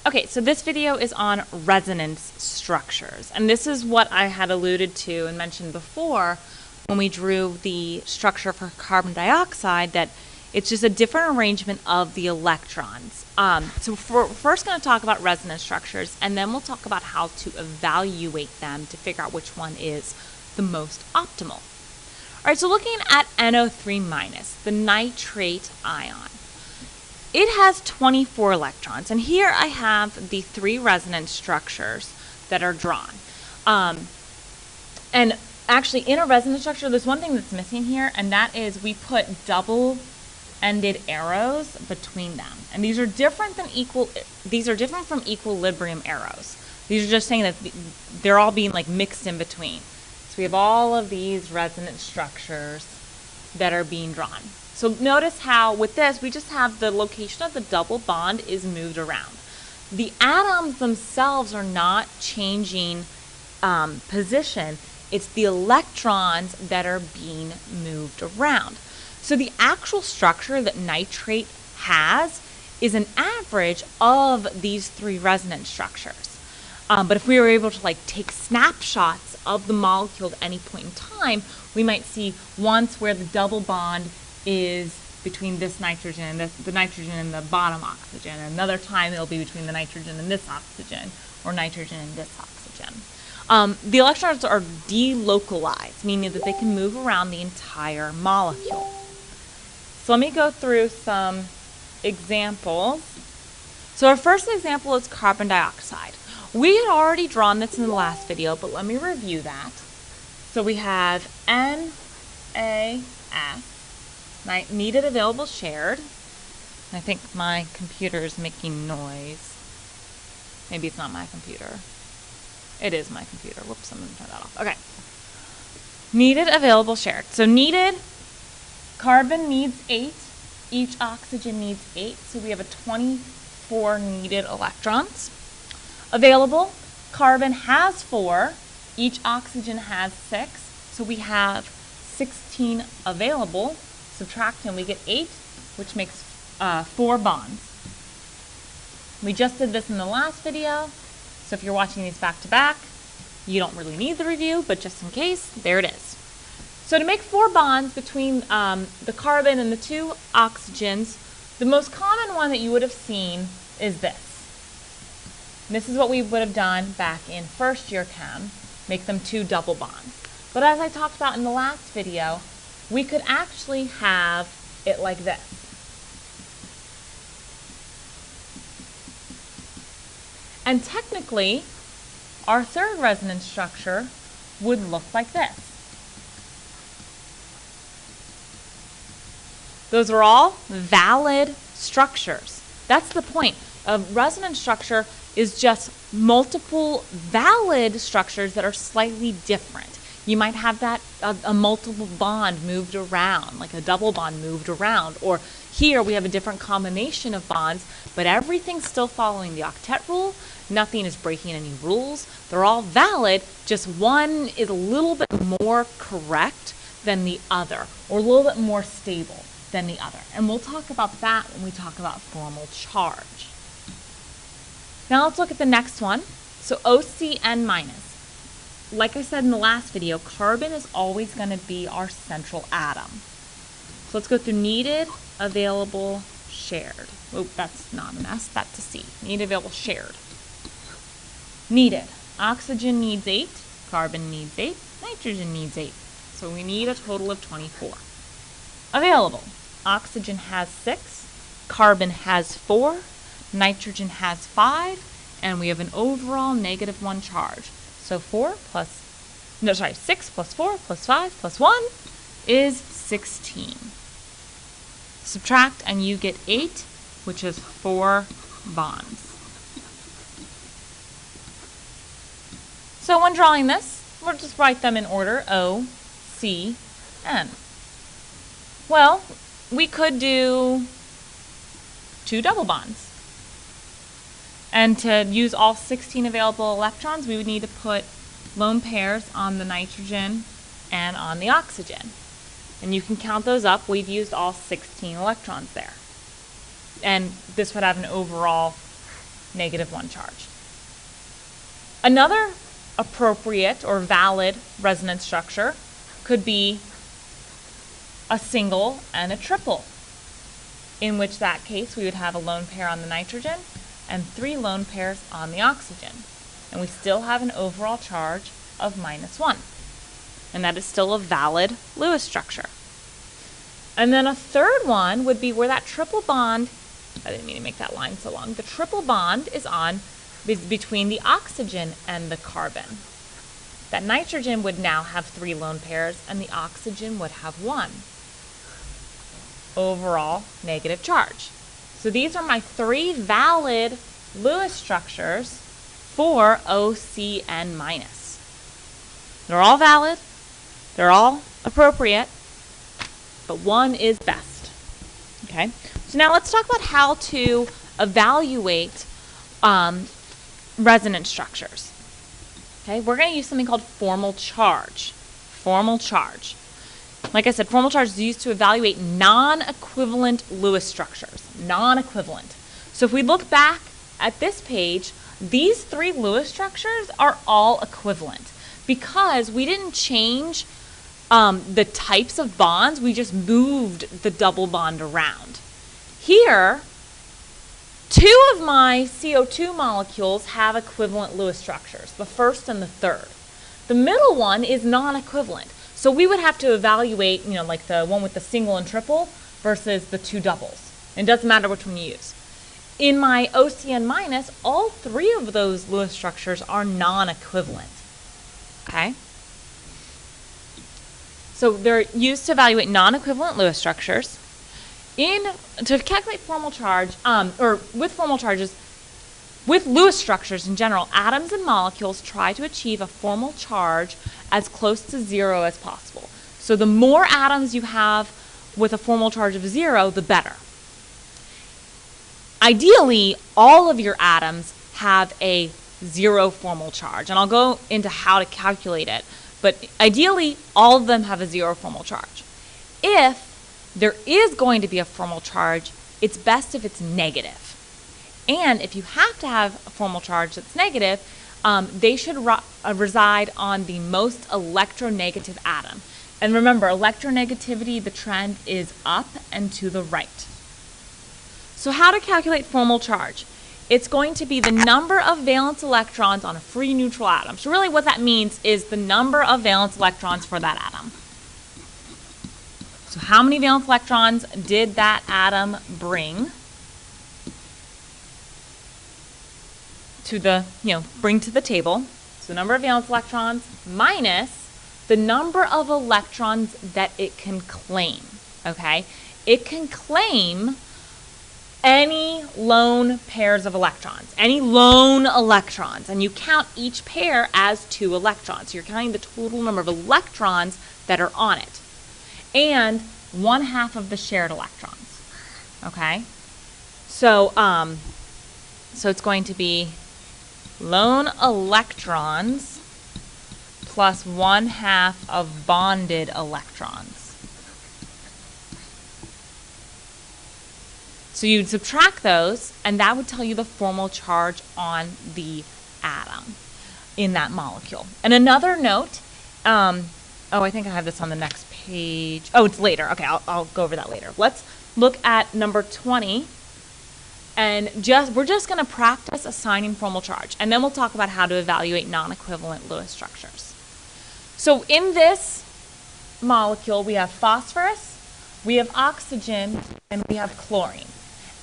Okay, so this video is on resonance structures, and this is what I had alluded to and mentioned before when we drew the structure for carbon dioxide, that it's just a different arrangement of the electrons. So we're first going to talk about resonance structures, and then we'll talk about how to evaluate them to figure out which one is the most optimal. All right, so looking at NO3-, the nitrate ion. It has 24 electrons, and here I have the 3 resonance structures that are drawn. And actually, in a resonance structure, there's one thing that's missing here, and that is we put double-ended arrows between them. And these are different from equilibrium arrows. These are just saying that they're all being like mixed in between. So we have all of these resonance structures that are being drawn. So notice how with this, we just have the location of the double bond is moved around. The atoms themselves are not changing position. It's the electrons that are being moved around. So the actual structure that nitrate has is an average of these 3 resonance structures. But if we were able to take snapshots of the molecule at any point in time, we might see once where the double bond is between this nitrogen and the nitrogen and the bottom oxygen. Another time it'll be between the nitrogen and this oxygen, or nitrogen and this oxygen. The electrons are delocalized, meaning that they can move around the entire molecule. So let me go through some examples. So our first example is carbon dioxide. We had already drawn this in the last video, but let me review that. So we have NaF, needed, available, shared. I think my computer is making noise. Maybe it's not my computer. It is my computer. Whoops, I'm going to turn that off. Okay. Needed, available, shared. So needed, carbon needs 8. Each oxygen needs 8. So we have a 24 needed electrons. Available, carbon has 4. Each oxygen has 6. So we have 16 available. Subtract and we get 8, which makes 4 bonds. We just did this in the last video, so if you're watching these back to back, you don't really need the review, but just in case, there it is. So to make 4 bonds between the carbon and the 2 oxygens, the most common one that you would have seen is this. This is what we would have done back in first year chem, make them 2 double bonds. But as I talked about in the last video, we could actually have it like this. And technically, our third resonance structure would look like this. Those are all valid structures. That's the point. A resonance structure is just multiple valid structures that are slightly different. You might have that a multiple bond moved around, like a double bond moved around. Or here we have a different combination of bonds, but everything's still following the octet rule. Nothing is breaking any rules. They're all valid, just one is a little bit more correct than the other, or a little bit more stable than the other. And we'll talk about that when we talk about formal charge. Now let's look at the next one. So OCN-. Like I said in the last video, carbon is always going to be our central atom. So let's go through needed, available, shared. Oh, that's not an S, that's a C. Needed, available, shared. Needed. Oxygen needs 8, carbon needs 8, nitrogen needs 8. So we need a total of 24. Available. Oxygen has 6, carbon has 4, nitrogen has 5, and we have an overall -1 charge. So 6 plus 4 plus 5 plus 1 is 16. Subtract and you get 8, which is 4 bonds. So when drawing this, we'll just write them in order, O, C, N. Well, we could do 2 double bonds. And to use all 16 available electrons, we would need to put lone pairs on the nitrogen and on the oxygen. And you can count those up. We've used all 16 electrons there. And this would have an overall -1 charge. Another appropriate or valid resonance structure could be a single and a triple, in which that case we would have a lone pair on the nitrogen and 3 lone pairs on the oxygen. And we still have an overall charge of -1. And that is still a valid Lewis structure. And then a third one would be where that triple bond, I didn't mean to make that line so long, the triple bond is between the oxygen and the carbon. That nitrogen would now have 3 lone pairs and the oxygen would have 1. Overall negative charge. So these are my 3 valid Lewis structures for OCN minus. They're all valid, they're all appropriate, but one is best. Okay, so now let's talk about how to evaluate resonance structures. Okay, we're going to use something called formal charge. Formal charge. Like I said, formal charge is used to evaluate non-equivalent Lewis structures. Non-equivalent. So if we look back at this page, these 3 Lewis structures are all equivalent because we didn't change the types of bonds, we just moved the double bond around. Here, 2 of my CO2 molecules have equivalent Lewis structures, the first and the third. The middle one is non-equivalent. So we would have to evaluate, like the one with the single and triple versus the 2 doubles. It doesn't matter which one you use. In my OCN minus, all 3 of those Lewis structures are non-equivalent. Okay? So they're used to evaluate non-equivalent Lewis structures. To calculate formal charge, or with formal charges, with Lewis structures in general, atoms and molecules try to achieve a formal charge as close to 0 as possible. So the more atoms you have with a formal charge of 0, the better. Ideally, all of your atoms have a 0 formal charge, and I'll go into how to calculate it, but ideally, all of them have a 0 formal charge. If there is going to be a formal charge, it's best if it's negative. And if you have to have a formal charge that's negative, they should reside on the most electronegative atom. And remember, electronegativity, the trend is up and to the right. So how to calculate formal charge? It's going to be the number of valence electrons on a free neutral atom. So really what that means is the number of valence electrons for that atom. So how many valence electrons did that atom bring to the, bring to the table? So the number of valence electrons minus the number of electrons that it can claim, okay? It can claim any lone pairs of electrons, any lone electrons, and you count each pair as 2 electrons. So you're counting the total number of electrons that are on it, and 1/2 of the shared electrons, okay? So, so it's going to be lone electrons plus 1/2 of bonded electrons. So you'd subtract those, and that would tell you the formal charge on the atom in that molecule. And another note, oh, I think I have this on the next page. Oh, it's later. Okay, I'll go over that later. Let's look at number 20, and we're just going to practice assigning formal charge, and then we'll talk about how to evaluate non-equivalent Lewis structures. So in this molecule, we have phosphorus, we have oxygen, and we have chlorine.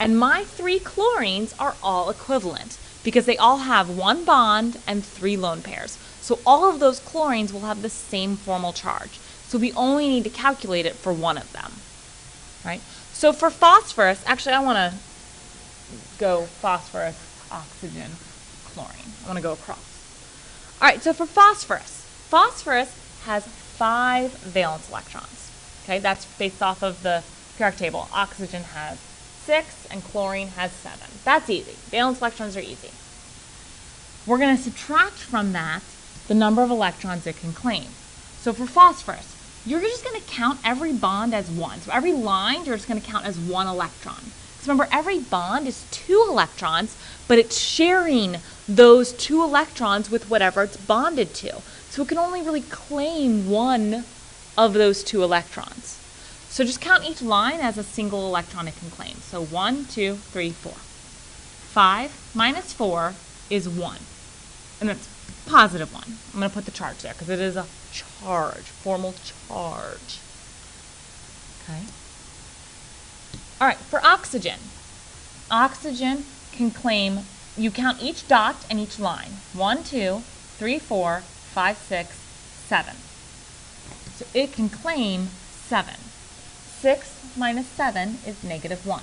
And my 3 chlorines are all equivalent because they all have 1 bond and 3 lone pairs. So all of those chlorines will have the same formal charge. So we only need to calculate it for one of them, right? So for phosphorus, actually I want to go phosphorus, oxygen, chlorine. I want to go across. All right, so for phosphorus, phosphorus has 5 valence electrons. Okay, that's based off of the periodic table. Oxygen has 6 and chlorine has 7. That's easy. Valence electrons are easy. We're going to subtract from that the number of electrons it can claim. So for phosphorus, you're just going to count every bond as 1. So every line, you're just going to count as 1 electron. So remember, every bond is 2 electrons, but it's sharing those 2 electrons with whatever it's bonded to. So it can only really claim one of those 2 electrons. So just count each line as a single electron it can claim. So 1, 2, 3, 4. 5 minus 4 is 1. And that's positive 1. I'm going to put the charge there because it is a charge, formal charge. Okay. All right, for oxygen. Oxygen can claim, you count each dot and each line. 1, 2, 3, 4, 5, 6, 7. So it can claim 7. 6 minus 7 is negative 1.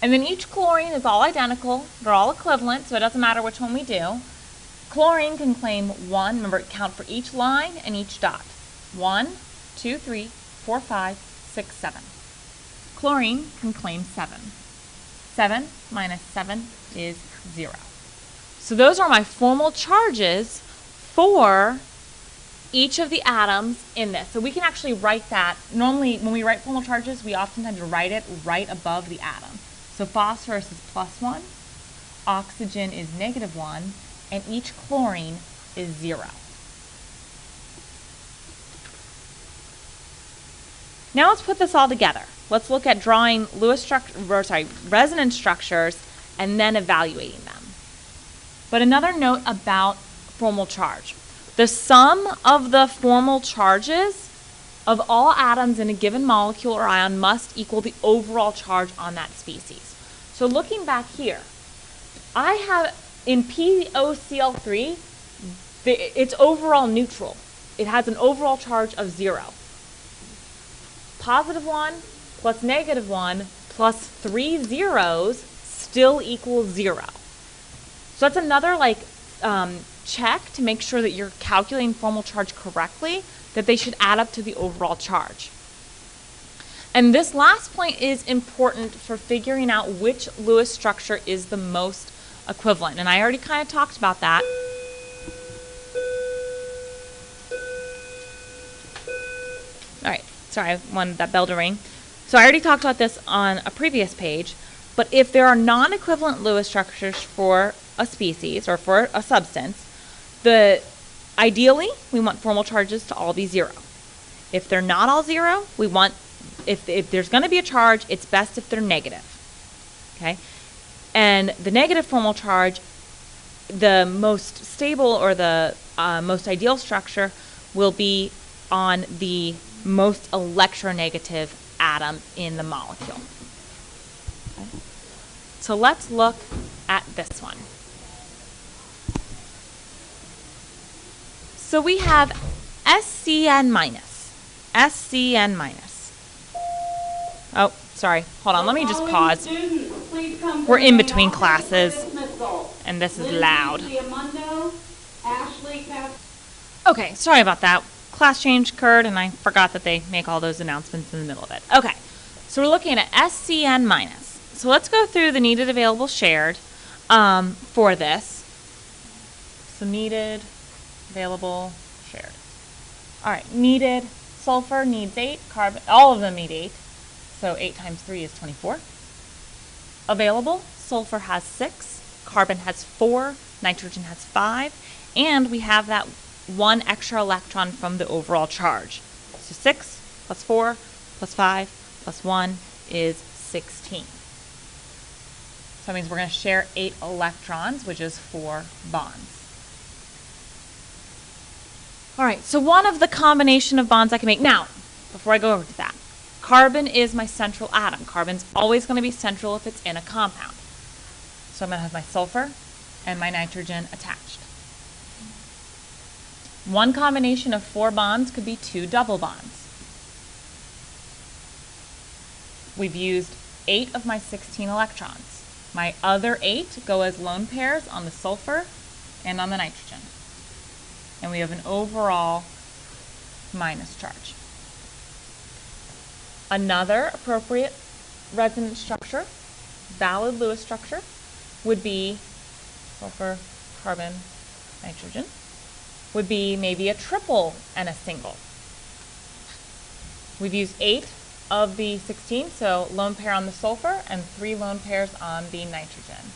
And then each chlorine is all identical. They're all equivalent, so it doesn't matter which one we do. Chlorine can claim 1. Remember, count for each line and each dot. 1, 2, 3, 4, 5, 6, 7. Chlorine can claim 7. 7 minus 7 is 0. So those are my formal charges for each of the atoms in this. So we can actually write that. Normally, when we write formal charges, we oftentimes write it right above the atom. So phosphorus is +1, oxygen is -1, and each chlorine is 0. Now let's put this all together. Let's look at drawing resonance structures and then evaluating them. But another note about formal charge. The sum of the formal charges of all atoms in a given molecule or ion must equal the overall charge on that species. So looking back here, I have in POCl3, it's overall neutral. It has an overall charge of 0. +1 plus -1 plus 3 zeros still equals 0. So that's another check to make sure that you're calculating formal charge correctly, that they should add up to the overall charge. And this last point is important for figuring out which Lewis structure is the most equivalent. And I already kind of talked about that. All right, sorry, I wanted that bell to ring. So I already talked about this on a previous page, but if there are non-equivalent Lewis structures for a species or for a substance, ideally, we want formal charges to all be 0. If they're not all 0, we want, if there's going to be a charge, it's best if they're negative. Okay? And the negative formal charge, the most stable or the most ideal structure will be on the most electronegative atom in the molecule. Okay. So let's look at this one. So we have SCN minus. SCN minus. Oh, sorry. Hold on. Let me just pause. We're in between classes, and this is loud. Okay, sorry about that. Class change occurred, and I forgot that they make all those announcements in the middle of it. Okay, so we're looking at SCN minus. So let's go through the needed, available, shared for this. So needed, available, shared. All right, needed, sulfur needs 8, carbon, all of them need 8. So 8 times 3 is 24. Available, sulfur has 6, carbon has 4, nitrogen has 5, and we have that 1 extra electron from the overall charge. So 6 plus 4 plus 5 plus 1 is 16. So that means we're going to share 8 electrons, which is 4 bonds. All right, so one of the combination of bonds I can make. Now, before I go over to that, carbon is my central atom. Carbon's always going to be central if it's in a compound. So I'm going to have my sulfur and my nitrogen attached. One combination of 4 bonds could be 2 double bonds. We've used 8 of my 16 electrons. My other 8 go as lone pairs on the sulfur and on the nitrogen. And we have an overall minus charge. Another appropriate resonance structure, valid Lewis structure, would be sulfur, carbon, nitrogen. Would be maybe a triple and a single. We've used 8 of the 16, so lone pair on the sulfur and 3 lone pairs on the nitrogen.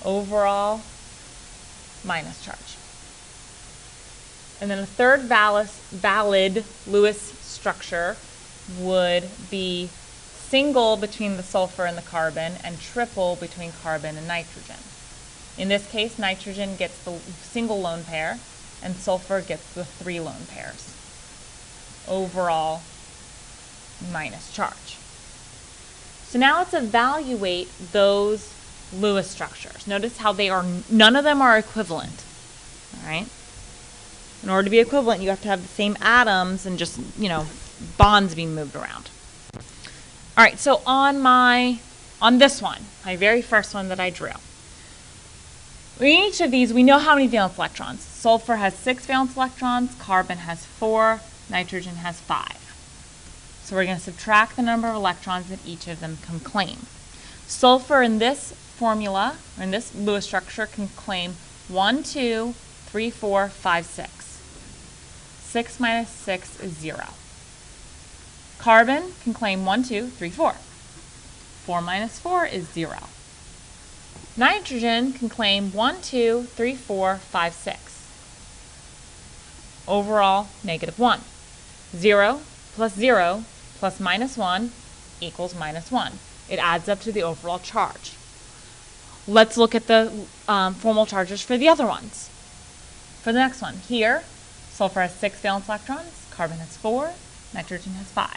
Overall, minus charge. And then a third valid Lewis structure would be single between the sulfur and the carbon and triple between carbon and nitrogen. In this case, nitrogen gets the single lone pair and sulfur gets the 3 lone pairs. Overall, minus charge. So now let's evaluate those Lewis structures. Notice how none of them are equivalent. All right? In order to be equivalent, you have to have the same atoms and just, bonds being moved around. All right, so on this one, my very first one that I drew, in each of these, we know how many valence electrons. Sulfur has 6 valence electrons, carbon has 4, nitrogen has 5. So we're going to subtract the number of electrons that each of them can claim. Sulfur in this formula, or in this Lewis structure, can claim 1, 2, 3, 4, 5, 6. 6 minus 6 is 0. Carbon can claim 1, 2, 3, 4. 4 minus 4 is 0. Nitrogen can claim 1, 2, 3, 4, 5, 6. Overall, negative 1. 0 plus 0 plus minus 1 equals minus 1. It adds up to the overall charge. Let's look at the formal charges for the other ones. For the next one, here, sulfur has 6 valence electrons, carbon has 4, nitrogen has 5.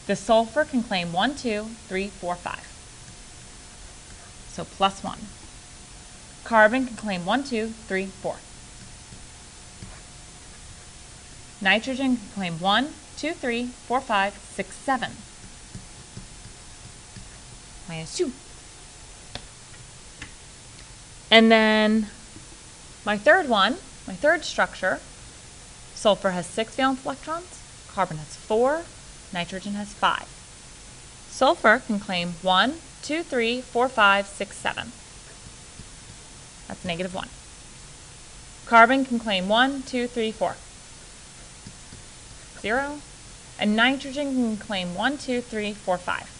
The sulfur can claim 1, 2, 3, 4, 5. So plus 1. Carbon can claim 1, 2, 3, 4. Nitrogen can claim 1, 2, 3, 4, 5, 6, 7. Minus 2. And then my third structure, sulfur has 6 valence electrons, carbon has 4, nitrogen has 5. Sulfur can claim 1, 2, 3, 4, 5, 6, 7. That's negative 1. Carbon can claim 1, 2, 3, 4. 0. And nitrogen can claim 1, 2, 3, 4, 5.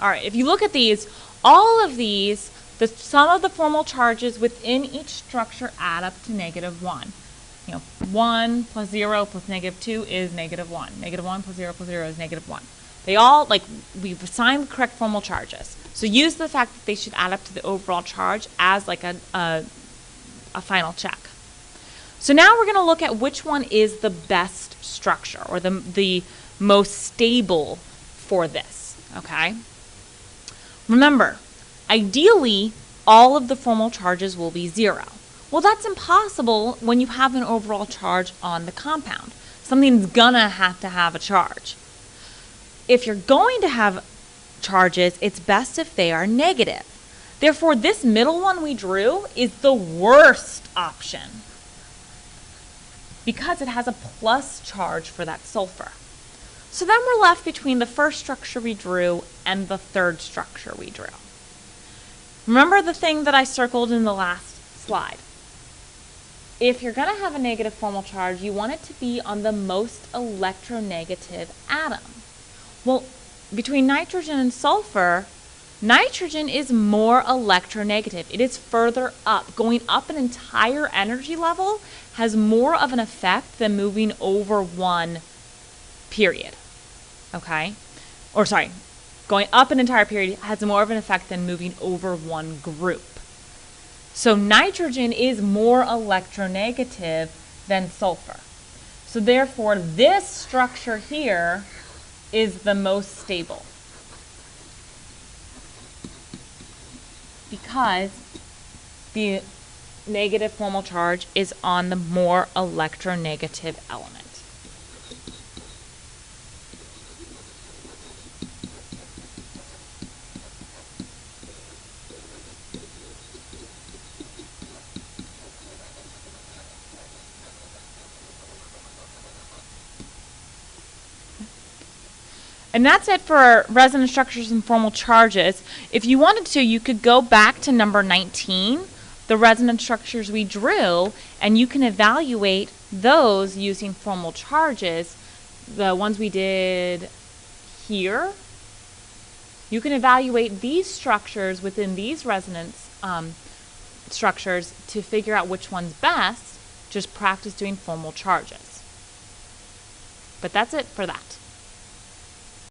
All right, if you look at these, all of these, the sum of the formal charges within each structure add up to negative 1. 1 plus 0 plus negative 2 is negative 1. Negative 1 plus 0 plus 0 is negative 1. They all, we've assigned the correct formal charges. So use the fact that they should add up to the overall charge as a final check. So now we're going to look at which one is the best structure or the most stable for this, okay? Remember, ideally, all of the formal charges will be 0. Well, that's impossible when you have an overall charge on the compound. Something's gonna have to have a charge. If you're going to have charges, it's best if they are negative. Therefore, this middle one we drew is the worst option because it has a plus charge for that sulfur. So then we're left between the first structure we drew and the third structure we drew. Remember the thing that I circled in the last slide. If you're going to have a negative formal charge, you want it to be on the most electronegative atom. Well, between nitrogen and sulfur, nitrogen is more electronegative. It is further up. Going up an entire energy level has more of an effect than moving over one period. Okay? Or sorry, going up an entire period has more of an effect than moving over one group. So nitrogen is more electronegative than sulfur. So therefore, this structure here is the most stable because the negative formal charge is on the more electronegative element. And that's it for resonance structures and formal charges. If you wanted to, you could go back to number 19 the resonance structures we drew, and you can evaluate those using formal charges. The ones we did here, you can evaluate these structures within these resonance structures to figure out which one's best. Just practice doing formal charges. But that's it for that.